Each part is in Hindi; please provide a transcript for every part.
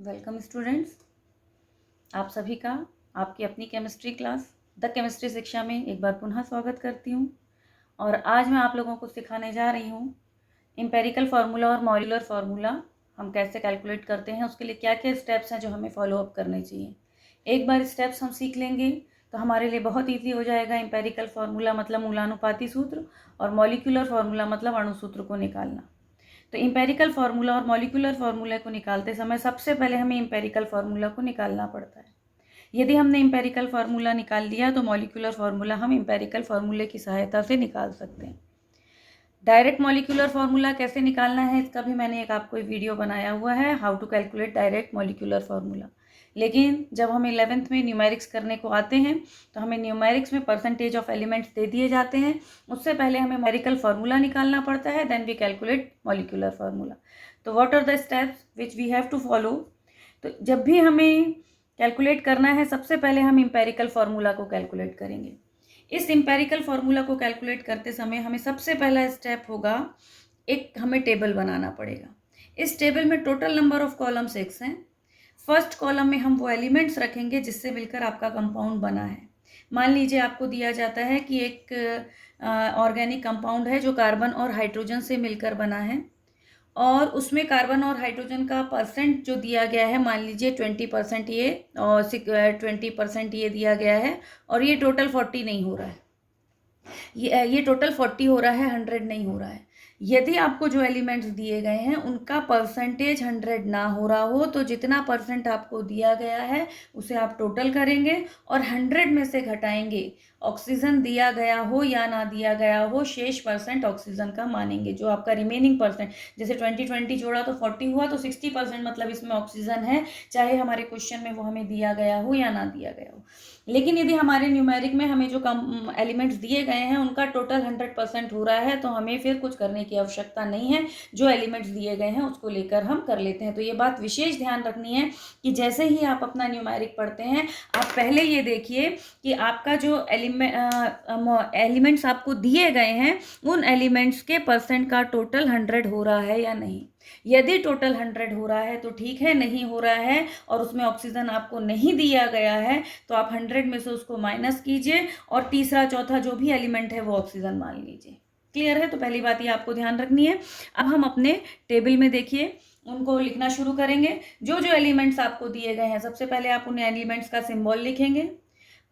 वेलकम स्टूडेंट्स, आप सभी का आपकी अपनी केमिस्ट्री क्लास द केमिस्ट्री शिक्षा में एक बार पुनः स्वागत करती हूँ। और आज मैं आप लोगों को सिखाने जा रही हूँ एम्पेरिकल फार्मूला और मॉड्यूलर फार्मूला हम कैसे कैलकुलेट करते हैं, उसके लिए क्या क्या स्टेप्स हैं जो हमें फॉलो अप करने चाहिए। एक बार स्टेप्स हम सीख लेंगे तो हमारे लिए बहुत ईजी हो जाएगा। एम्पेरिकल फार्मूला मतलब मूलानुपाती सूत्र और मॉलिक्यूलर फार्मूला मतलब अणु सूत्र को निकालना। तो इम्पेरिकल फार्मूला और मॉलिक्यूलर फार्मूला को निकालते समय सबसे पहले हमें इम्पेरिकल फार्मूला को निकालना पड़ता है। यदि हमने इम्पेरिकल फार्मूला निकाल लिया तो मॉलिक्यूलर फार्मूला हम इम्पेरिकल फार्मूले की सहायता से निकाल सकते हैं। डायरेक्ट मॉलिक्यूलर फार्मूला कैसे निकालना है इसका भी मैंने एक आपको वीडियो बनाया हुआ है, how to calculate direct molecular formula. लेकिन जब हम 11th में न्यूमेरिक्स करने को आते हैं तो हमें न्यूमेरिक्स में परसेंटेज ऑफ एलिमेंट्स दे दिए जाते हैं। उससे पहले हमें न्यूमेरिकल फार्मूला निकालना पड़ता है, then we calculate molecular formula. तो what are the steps which we have to follow. तो जब भी हमें कैलकुलेट करना है सबसे पहले हम इम्पेरिकल फार्मूला को कैलकुलेट करेंगे। इस इम्पेरिकल फार्मूला को कैलकुलेट करते समय हमें सबसे पहला स्टेप होगा, एक हमें टेबल बनाना पड़ेगा। इस टेबल में टोटल नंबर ऑफ कॉलम 6 हैं। फर्स्ट कॉलम में हम वो एलिमेंट्स रखेंगे जिससे मिलकर आपका कंपाउंड बना है। मान लीजिए आपको दिया जाता है कि एक ऑर्गेनिक कंपाउंड है जो कार्बन और हाइड्रोजन से मिलकर बना है और उसमें कार्बन और हाइड्रोजन का परसेंट जो दिया गया है, मान लीजिए 20% ये और 20% ये दिया गया है और ये टोटल 40 नहीं हो रहा है, ये टोटल 40 हो रहा है, 100 नहीं हो रहा है। यदि आपको जो एलिमेंट्स दिए गए हैं उनका परसेंटेज 100 ना हो रहा हो तो जितना परसेंट आपको दिया गया है उसे आप टोटल करेंगे और 100 में से घटाएंगे। ऑक्सीजन दिया गया हो या ना दिया गया हो, शेष परसेंट ऑक्सीजन का मानेंगे। जो आपका रिमेनिंग परसेंट, जैसे 20 जोड़ा तो 40 हुआ, तो 60% मतलब इसमें ऑक्सीजन है, चाहे हमारे क्वेश्चन में वो हमें दिया गया हो या ना दिया गया हो। लेकिन यदि हमारे न्यूमेरिक में हमें जो एलिमेंट्स दिए गए हैं उनका टोटल 100% हो रहा है तो हमें फिर कुछ करने की आवश्यकता नहीं है। जो एलिमेंट्स दिए गए हैं उसको लेकर हम कर लेते हैं। तो ये बात विशेष ध्यान रखनी है कि जैसे ही आप अपना न्यूमेरिक पढ़ते हैं आप पहले ये देखिए कि आपका जो एलिमेंट्स आपको दिए गए हैं उन एलिमेंट्स के परसेंट का टोटल 100 हो रहा है या नहीं। यदि टोटल 100 हो रहा है तो ठीक है, नहीं हो रहा है और उसमें ऑक्सीजन आपको नहीं दिया गया है तो आप 100 में से उसको माइनस कीजिए और तीसरा चौथा जो भी एलिमेंट है वो ऑक्सीजन मान लीजिए। क्लियर है? तो पहली बात ये आपको ध्यान रखनी है। अब हम अपने टेबल में देखिए उनको लिखना शुरू करेंगे। जो जो एलिमेंट्स आपको दिए गए हैं सबसे पहले आप उन एलिमेंट्स का सिंबल लिखेंगे।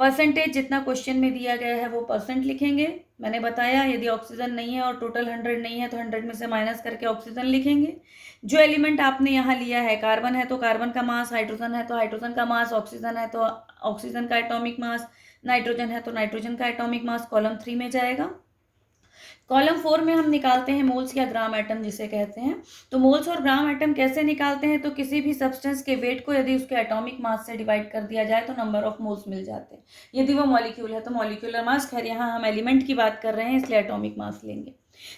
परसेंटेज जितना क्वेश्चन में दिया गया है वो परसेंट लिखेंगे। मैंने बताया यदि ऑक्सीजन नहीं है और टोटल 100 नहीं है तो 100 में से माइनस करके ऑक्सीजन लिखेंगे। जो एलिमेंट आपने यहाँ लिया है, कार्बन है तो कार्बन का मास, हाइड्रोजन है तो हाइड्रोजन का मास, ऑक्सीजन है तो ऑक्सीजन का एटॉमिक मास, नाइट्रोजन है तो नाइट्रोजन का एटॉमिक मास कॉलम 3 में जाएगा। कॉलम 4 में हम निकालते हैं मोल्स या ग्राम एटम जिसे कहते हैं। तो मोल्स और ग्राम एटम कैसे निकालते हैं, तो किसी भी सब्सटेंस के वेट को यदि उसके एटॉमिक मास से डिवाइड कर दिया जाए तो नंबर ऑफ मोल्स मिल जाते हैं। यदि वो मॉलिक्यूल है तो मॉलिक्यूलर मास, खैर यहाँ हम एलिमेंट की बात कर रहे हैं इसलिए एटॉमिक मास लेंगे।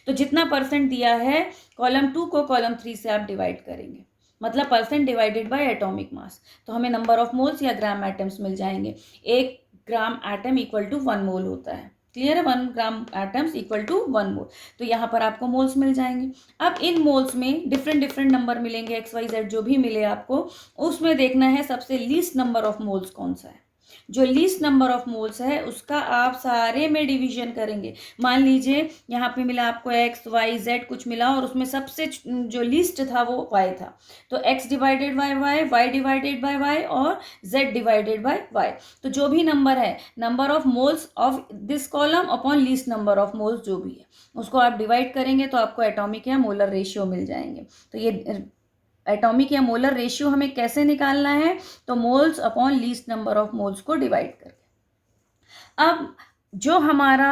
तो जितना परसेंट दिया है कॉलम 2 को कॉलम 3 से आप डिवाइड करेंगे, मतलब percent divided by atomic mass, तो हमें नंबर ऑफ मोल्स या ग्राम एटम्स मिल जाएंगे। 1 ग्राम एटम इक्वल टू 1 मोल होता है। क्लियर है? 1 ग्राम एटम्स इक्वल टू 1 मोल। तो यहाँ पर आपको मोल्स मिल जाएंगे। अब इन मोल्स में डिफरेंट नंबर मिलेंगे, XYZ जो भी मिले आपको, उसमें देखना है सबसे लीस्ट नंबर ऑफ मोल्स कौन सा है। जो लीस्ट नंबर ऑफ मोल्स है उसका आप सारे में डिवीजन करेंगे। मान लीजिए यहाँ पे मिला आपको XYZ कुछ मिला और उसमें सबसे जो लीस्ट था वो Y था, तो X divided by Y, Y divided by Y और Z डिवाइडेड बाय Y। तो जो भी नंबर है, number of moles of this column upon least number of moles जो भी है उसको आप डिवाइड करेंगे तो आपको एटॉमिक या मोलर रेशियो मिल जाएंगे। तो ये एटॉमिक या मोलर रेशियो हमें कैसे निकालना है, तो moles upon least number of moles को डिवाइड करके। अब जो हमारा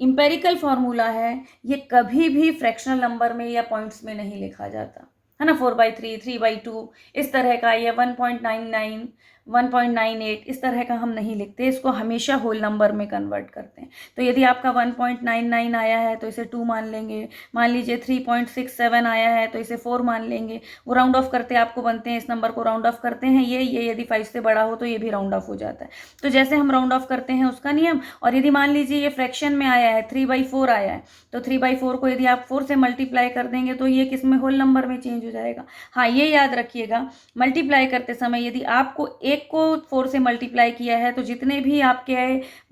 इंपेरिकल फार्मूला है ये कभी भी फ्रैक्शनल नंबर में या पॉइंट्स में नहीं लिखा जाता है ना। 4/3, 3/2 इस तरह का, या 1.99, 1.98 इस तरह का हम नहीं लिखते, इसको हमेशा होल नंबर में कन्वर्ट करते हैं। तो यदि आपका 1.99 आया है तो इसे 2 मान लेंगे, मान लीजिए 3.67 आया है तो इसे 4 मान लेंगे। वो राउंड ऑफ करते आपको बनते हैं, इस नंबर को राउंड ऑफ करते हैं, ये यदि 5 से बड़ा हो तो ये भी राउंड ऑफ हो जाता है। तो जैसे हम राउंड ऑफ करते हैं उसका नियम। और यदि मान लीजिए ये फ्रैक्शन में आया है, 3/4 आया है, तो 3/4 को यदि आप 4 से मल्टीप्लाई कर देंगे तो ये किस में, होल नंबर में चेंज हो जाएगा। हाँ, ये याद रखिएगा, मल्टीप्लाई करते समय यदि आपको एक को 4 से मल्टीप्लाई किया है तो जितने भी आपके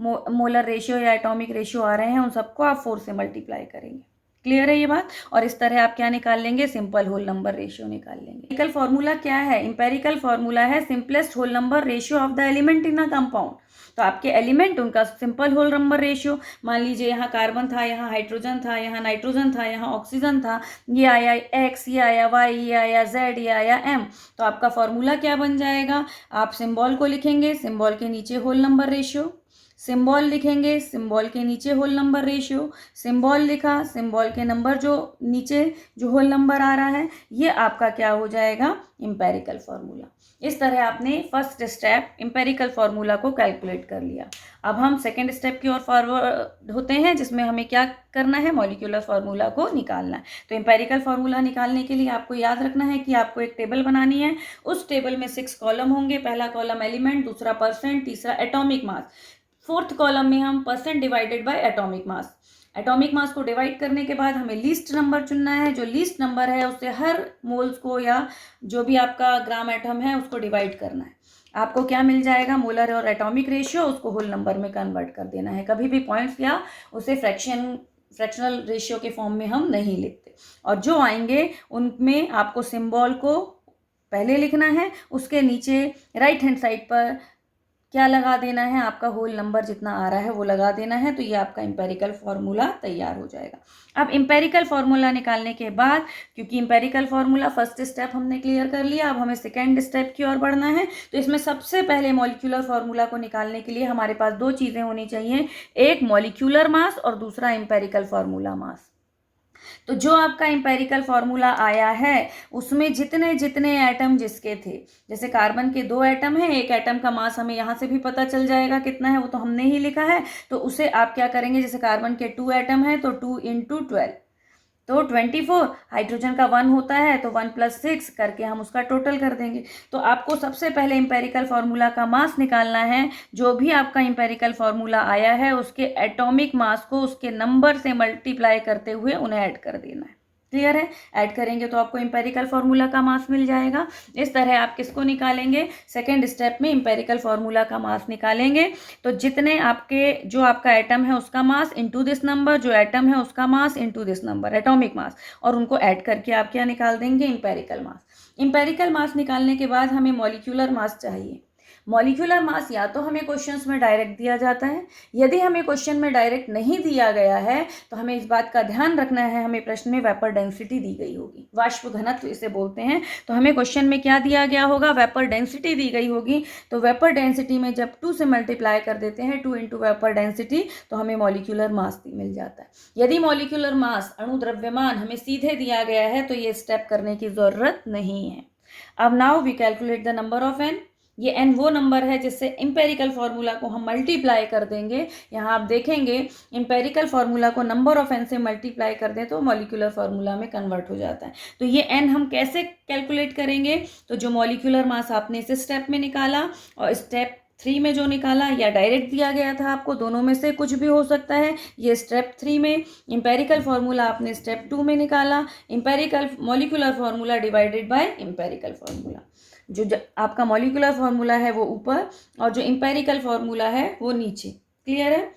मोलर रेशियो या एटॉमिक रेशियो आ रहे हैं उन सबको आप 4 से मल्टीप्लाई करेंगे। क्लियर है ये बात। और इस तरह आप क्या निकाल लेंगे, सिंपल होल नंबर रेशियो निकाल लेंगे। एम्पिरिकल फॉर्मूला क्या है, एम्पिरिकल फॉर्मूला है simplest whole number ratio of the element in a compound. तो आपके एलिमेंट, उनका सिंपल होल नंबर रेशियो, मान लीजिए यहाँ कार्बन था, यहाँ हाइड्रोजन था, यहाँ नाइट्रोजन था, यहाँ ऑक्सीजन था, ये आया एक्स, ये आया वाई, ये आया जेड, ये आया एम। तो आपका फॉर्मूला क्या बन जाएगा, आप सिंबल को लिखेंगे, सिंबल के नीचे होल नंबर रेशियो, सिंबल लिखेंगे, सिंबल के नीचे होल नंबर रेशियो, सिंबल लिखा, सिंबल के नंबर जो नीचे जो होल नंबर आ रहा है, ये आपका क्या हो जाएगा, एम्पिरिकल फॉर्मूला। इस तरह आपने फर्स्ट स्टेप एम्पिरिकल फॉर्मूला को कैलकुलेट कर लिया। अब हम सेकंड स्टेप की ओर फॉरवर्ड होते हैं, जिसमें हमें क्या करना है, मॉलिक्यूलर फार्मूला को निकालना है। तो एम्पिरिकल फार्मूला निकालने के लिए आपको याद रखना है कि आपको एक टेबल बनानी है। उस टेबल में 6 कॉलम होंगे, पहला कॉलम एलिमेंट, दूसरा परसेंट, तीसरा एटॉमिक मास, फोर्थ कॉलम में हम percent divided by atomic mass. Atomic mass को डिवाइड करने के बाद हमें लीस्ट नंबर चुनना है, जो लीस्ट नंबर है उससे हर मोल्स को या जो भी आपका ग्राम एटम है उसको डिवाइड करना है। आपको क्या मिल जाएगा, मोलर और एटॉमिक रेशियो, उसको होल नंबर में कन्वर्ट कर देना है। कभी भी पॉइंट्स या उसे फ्रैक्शनल रेशियो के फॉर्म में हम नहीं लिखते। और जो आएंगे उनमें आपको सिंबल को पहले लिखना है, उसके नीचे राइट हैंड साइड पर क्या लगा देना है, आपका होल नंबर जितना आ रहा है वो लगा देना है। तो ये आपका एम्पिरिकल फार्मूला तैयार हो जाएगा। अब एम्पिरिकल फार्मूला निकालने के बाद, क्योंकि एम्पिरिकल फार्मूला फर्स्ट स्टेप हमने क्लियर कर लिया, अब हमें सेकेंड स्टेप की ओर बढ़ना है। तो इसमें सबसे पहले मॉलिक्यूलर फार्मूला को निकालने के लिए हमारे पास 2 चीज़ें होनी चाहिए, एक मॉलिक्यूलर मास और दूसरा एम्पिरिकल फार्मूला मास। तो जो आपका एम्पिरिकल फार्मूला आया है उसमें जितने जितने एटम जिसके थे, जैसे कार्बन के 2 एटम हैं, एक एटम का मास हमें यहाँ से भी पता चल जाएगा कितना है, वो तो हमने ही लिखा है। तो उसे आप क्या करेंगे, जैसे कार्बन के 2 एटम है तो 2 × 12 तो 24, हाइड्रोजन का 1 होता है तो 1 + 6 करके हम उसका टोटल कर देंगे। तो आपको सबसे पहले एम्पिरिकल फार्मूला का मास निकालना है। जो भी आपका एम्पिरिकल फार्मूला आया है उसके एटॉमिक मास को उसके नंबर से मल्टीप्लाई करते हुए उन्हें ऐड कर देना है। क्लियर है, ऐड करेंगे तो आपको एम्पिरिकल फार्मूला का मास मिल जाएगा। इस तरह आप किसको निकालेंगे, सेकेंड स्टेप में एम्पिरिकल फार्मूला का मास निकालेंगे। तो जितने आपके जो आपका एटम है उसका मास इनटू दिस नंबर, जो एटम है उसका mass into this number, atomic mass, और उनको ऐड करके आप क्या निकाल देंगे, एम्पिरिकल मास। एम्पिरिकल मास निकालने के बाद हमें मॉलिक्यूलर मास चाहिए। मॉलिक्यूलर मास या तो हमें क्वेश्चंस में डायरेक्ट दिया जाता है, यदि हमें क्वेश्चन में डायरेक्ट नहीं दिया गया है तो हमें इस बात का ध्यान रखना है, हमें प्रश्न में वेपर डेंसिटी दी गई होगी, वाष्प घनत्व इसे बोलते हैं। तो हमें क्वेश्चन में क्या दिया गया होगा, वेपर डेंसिटी दी गई होगी। तो वेपर डेंसिटी में जब 2 से मल्टीप्लाई कर देते हैं, 2 × वेपर डेंसिटी, तो हमें मॉलिक्यूलर मास मिल जाता है। यदि मॉलिक्यूलर मास अणु द्रव्यमान हमें सीधे दिया गया है तो ये स्टेप करने की जरूरत नहीं है। अब now we calculate the number of N. ये n वो नंबर है जिससे एम्पेरिकल फार्मूला को हम मल्टीप्लाई कर देंगे। यहाँ आप देखेंगे एम्पेरिकल फार्मूला को नंबर ऑफ n से मल्टीप्लाई कर दें तो मॉलिक्यूलर फार्मूला में कन्वर्ट हो जाता है। तो ये n हम कैसे कैलकुलेट करेंगे, तो जो मॉलिक्यूलर मास आपने इस स्टेप में निकाला और स्टेप 3 में जो निकाला, या डायरेक्ट दिया गया था आपको, दोनों में से कुछ भी हो सकता है। ये स्टेप 3 में एम्पेरिकल फार्मूला आपने स्टेप 2 में निकाला। Empirical molecular formula divided by empirical formula. जो आपका मॉलिक्यूलर फार्मूला है वो ऊपर और जो एम्पेरिकल फार्मूला है वो नीचे। क्लियर है,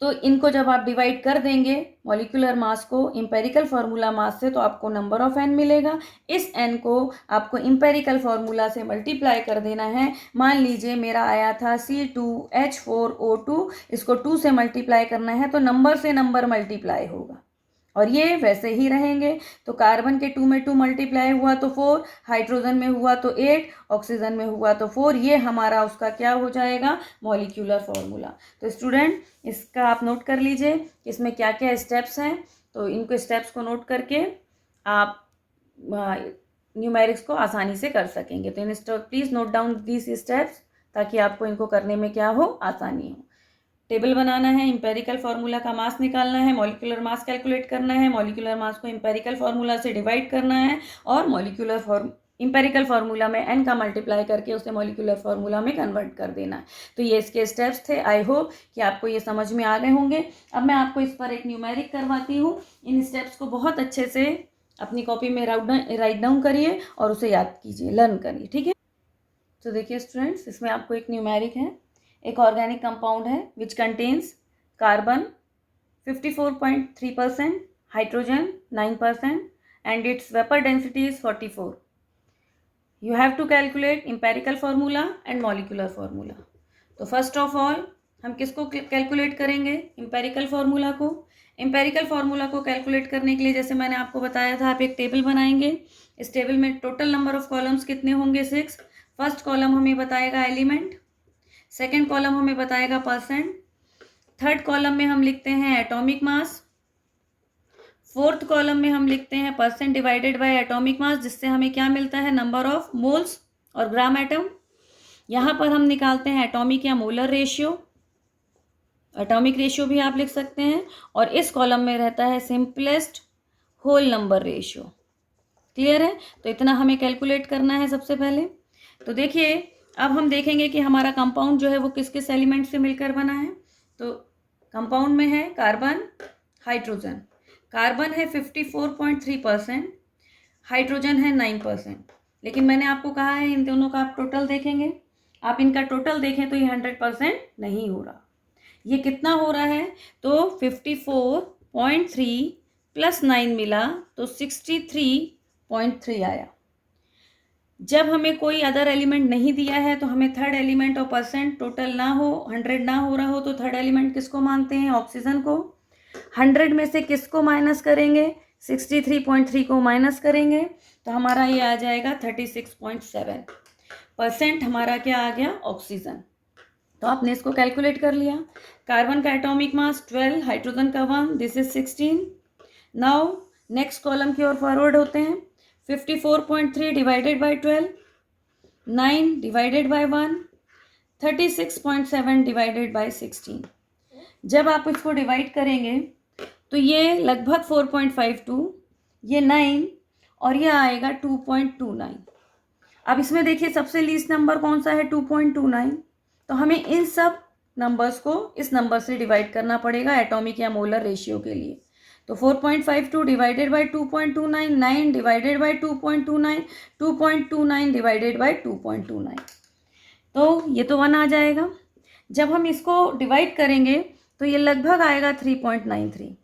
तो इनको जब आप डिवाइड कर देंगे मॉलिक्यूलर मास को एम्पेरिकल फार्मूला मास से, तो आपको नंबर ऑफ एन मिलेगा। इस एन को आपको एम्पेरिकल फार्मूला से मल्टीप्लाई कर देना है। मान लीजिए मेरा आया था C2H4O2, इसको 2 से मल्टीप्लाई करना है तो नंबर से नंबर मल्टीप्लाई होगा और ये वैसे ही रहेंगे। तो कार्बन के 2 में 2 मल्टीप्लाई हुआ तो 4, हाइड्रोजन में हुआ तो 8, ऑक्सीजन में हुआ तो 4। ये हमारा उसका क्या हो जाएगा, मॉलिक्यूलर फार्मूला। तो स्टूडेंट इसका आप नोट कर लीजिए इसमें क्या क्या स्टेप्स हैं। तो इनको स्टेप्स को नोट करके आप न्यूमेरिक्स को आसानी से कर सकेंगे। तो इन please note down these steps ताकि आपको इनको करने में क्या हो, आसानी हो। टेबल बनाना है, इंपेरिकल फार्मूला का मास निकालना है, मॉलिक्यूलर मास कैलकुलेट करना है, मॉलिक्यूलर मास को इंपेरिकल फार्मूला से डिवाइड करना है और इंपेरिकल फार्मूला में n का मल्टीप्लाई करके उसे मॉलिक्यूलर फार्मूला में कन्वर्ट कर देना है। तो ये इसके स्टेप्स थे। आई होप कि आपको ये समझ में आ गए होंगे। अब मैं आपको इस पर एक न्यूमेरिक करवाती हूँ। इन स्टेप्स को बहुत अच्छे से अपनी कॉपी में राइट डाउन करिए और उसे याद कीजिए, लर्न करिए, ठीक है। तो देखिए स्टूडेंट्स, इसमें आपको एक न्यूमेरिक है। एक ऑर्गेनिक कंपाउंड है which contains carbon 54.3%, hydrogen 9% and its vapor density is 44. You have to calculate empirical formula and molecular formula. तो फर्स्ट ऑफ ऑल हम किसको कैलकुलेट करेंगे, एम्पेरिकल फार्मूला को। एम्पेरिकल फार्मूला को कैलकुलेट करने के लिए जैसे मैंने आपको बताया था, आप एक टेबल बनाएंगे। इस टेबल में टोटल नंबर ऑफ कॉलम्स कितने होंगे, 6। फर्स्ट कॉलम हमें बताएगा एलिमेंट, सेकेंड कॉलम हमें बताएगा परसेंट, थर्ड कॉलम में हम लिखते हैं एटॉमिक मास, फोर्थ कॉलम में हम लिखते हैं percent divided by atomic mass, जिससे हमें क्या मिलता है, नंबर ऑफ मोल्स और ग्राम एटम। यहाँ पर हम निकालते हैं एटॉमिक या मोलर रेशियो, एटॉमिक रेशियो भी आप लिख सकते हैं। और इस कॉलम में रहता है simplest whole number ratio. Clear है। तो इतना हमें कैलकुलेट करना है सबसे पहले। तो देखिए अब हम देखेंगे कि हमारा कंपाउंड जो है वो किस किस एलिमेंट से मिलकर बना है। तो कंपाउंड में है कार्बन, हाइड्रोजन। कार्बन है 54.3%, हाइड्रोजन है 9%। लेकिन मैंने आपको कहा है इन दोनों का आप टोटल देखेंगे, आप इनका टोटल देखें तो ये 100% नहीं हो रहा। ये कितना हो रहा है, तो 54.3 प्लस 9 मिला तो 63.3 आया। जब हमें कोई अदर एलिमेंट नहीं दिया है तो हमें थर्ड एलिमेंट और परसेंट टोटल ना हो, 100 ना हो रहा हो, तो थर्ड एलिमेंट किसको मानते हैं, ऑक्सीजन को। 100 में से किसको माइनस करेंगे, 63.3 को माइनस करेंगे तो हमारा ये आ जाएगा 36.7%। हमारा क्या आ गया, ऑक्सीजन। तो आपने इसको कैलकुलेट कर लिया। कार्बन का एटॉमिक मास 12, हाइड्रोजन का 1, this is 16। Now next column की ओर फॉरवर्ड होते हैं। 54.3 divided by 12, 9 divided by 1, 36.7 divided by 16। जब आप इसको डिवाइड करेंगे तो ये लगभग 4.52, ये 9 और ये आएगा 2.29। अब इसमें देखिए सबसे लीस्ट नंबर कौन सा है, 2.29। तो हमें इन सब नंबर्स को इस नंबर से डिवाइड करना पड़ेगा एटॉमिक या मोलर रेशियो के लिए। तो 4.52 divided by 2.29, 9 divided by 2.29, 2.29 divided by 2.29, तो ये तो 1 आ जाएगा। जब हम इसको डिवाइड करेंगे तो ये लगभग आएगा 3.93।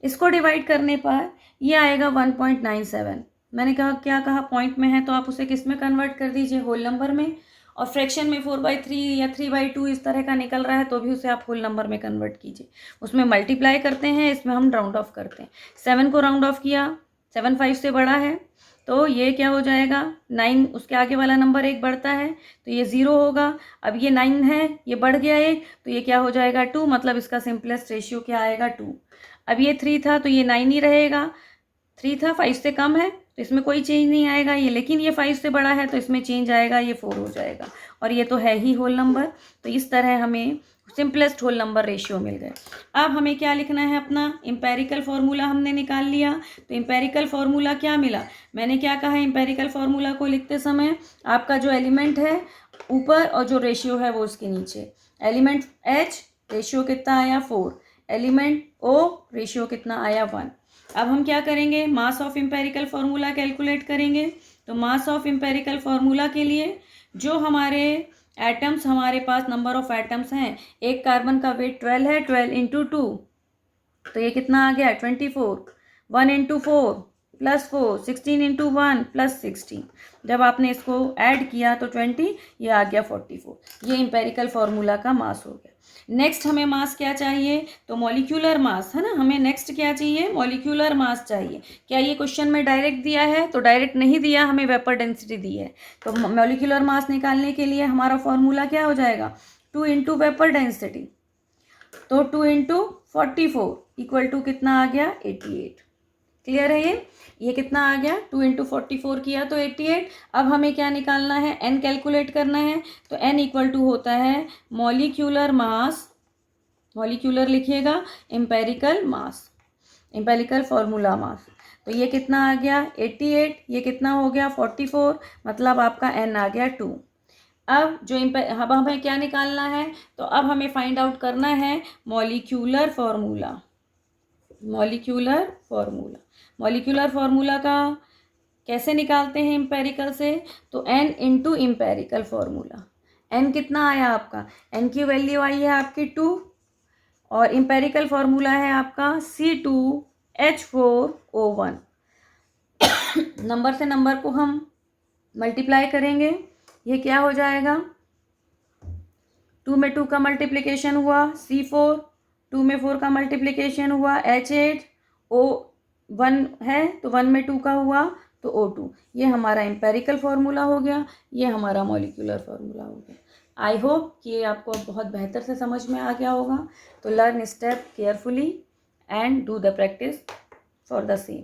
इसको डिवाइड करने पर ये आएगा 1.97। मैंने कहा क्या कहा, पॉइंट में है तो आप उसे किस में कन्वर्ट कर दीजिए, होल नंबर में। और फ्रैक्शन में 4/3 या 3/2 इस तरह का निकल रहा है तो भी उसे आप होल नंबर में कन्वर्ट कीजिए। उसमें मल्टीप्लाई करते हैं, इसमें हम राउंड ऑफ करते हैं। 7 को राउंड ऑफ किया, 7 5 से बड़ा है तो ये क्या हो जाएगा, 9 उसके आगे वाला नंबर एक बढ़ता है तो ये 0 होगा। अब ये 9 है, ये बढ़ गया एक तो ये क्या हो जाएगा, 2। मतलब इसका सिंपलेस्ट रेशियो क्या आएगा, 2। अब ये 3 था तो ये 9 ही रहेगा, 3 था 5 से कम है तो इसमें कोई चेंज नहीं आएगा ये, लेकिन ये 5 से बड़ा है तो इसमें चेंज आएगा, ये 4 हो जाएगा। और ये तो है ही होल नंबर। तो इस तरह हमें सिंपलेस्ट होल नंबर रेशियो मिल गए। अब हमें क्या लिखना है, अपना एम्पेरिकल फार्मूला हमने निकाल लिया। तो एम्पेरिकल फार्मूला क्या मिला, मैंने क्या कहा, एम्पेरिकल फार्मूला को लिखते समय आपका जो एलिमेंट है ऊपर और जो रेशियो है वो उसके नीचे। एलिमेंट H रेशियो कितना आया, 4। एलिमेंट O रेशियो कितना आया, 1। अब हम क्या करेंगे, mass of empirical formula calculate करेंगे। तो मास ऑफ एम्पेरिकल फार्मूला के लिए जो हमारे एटम्स, हमारे पास नंबर ऑफ एटम्स हैं, एक कार्बन का वेट 12 है, 12 × 2 तो ये कितना आ गया, 24। 1 × 4 + 4, 16 × 1 + 16। जब आपने इसको ऐड किया तो 20, ये आ गया 44। ये एम्पेरिकल फार्मूला का मास हो गया। नेक्स्ट हमें मास क्या चाहिए, तो मॉलिक्यूलर मास है ना, हमें नेक्स्ट क्या चाहिए, मॉलिक्यूलर मास चाहिए। क्या ये क्वेश्चन में डायरेक्ट दिया है, तो डायरेक्ट नहीं दिया, हमें वेपर डेंसिटी दी है। तो मॉलिक्यूलर मास निकालने के लिए हमारा फॉर्मूला क्या हो जाएगा, 2 × वेपर डेंसिटी। तो 2 × 44 = कितना आ गया, 88। क्लियर है ये कितना आ गया, 2 × 44 किया तो 88। अब हमें क्या निकालना है, n कैलकुलेट करना है। तो n इक्वल टू होता है मॉलिक्यूलर मास, मॉलिक्यूलर लिखिएगा, एम्पेरिकल मास, एम्पेरिकल फार्मूला मास। तो ये कितना आ गया 88, ये कितना हो गया 44, मतलब आपका n आ गया 2। अब अब हमें क्या निकालना है, तो अब हमें फाइंड आउट करना है molecular formula. Molecular formula, molecular formula का कैसे निकालते हैं एम्पेरिकल से, तो n into empirical formula. n कितना आया आपका, n की वैल्यू आई है आपकी 2 और एम्पेरिकल फार्मूला है आपका C2H4O1। नंबर से नंबर को हम मल्टीप्लाई करेंगे, ये क्या हो जाएगा, 2 में 2 का मल्टीप्लिकेशन हुआ C4, 2 में 4 का मल्टीप्लिकेशन हुआ H8, O1 है तो 1 में 2 का हुआ तो O2। ये हमारा एम्पेरिकल फार्मूला हो गया, ये हमारा मॉलिक्यूलर फार्मूला हो गया। आई होप कि ये आपको अब बहुत बेहतर से समझ में आ गया होगा। तो learn step carefully and do the practice for the same.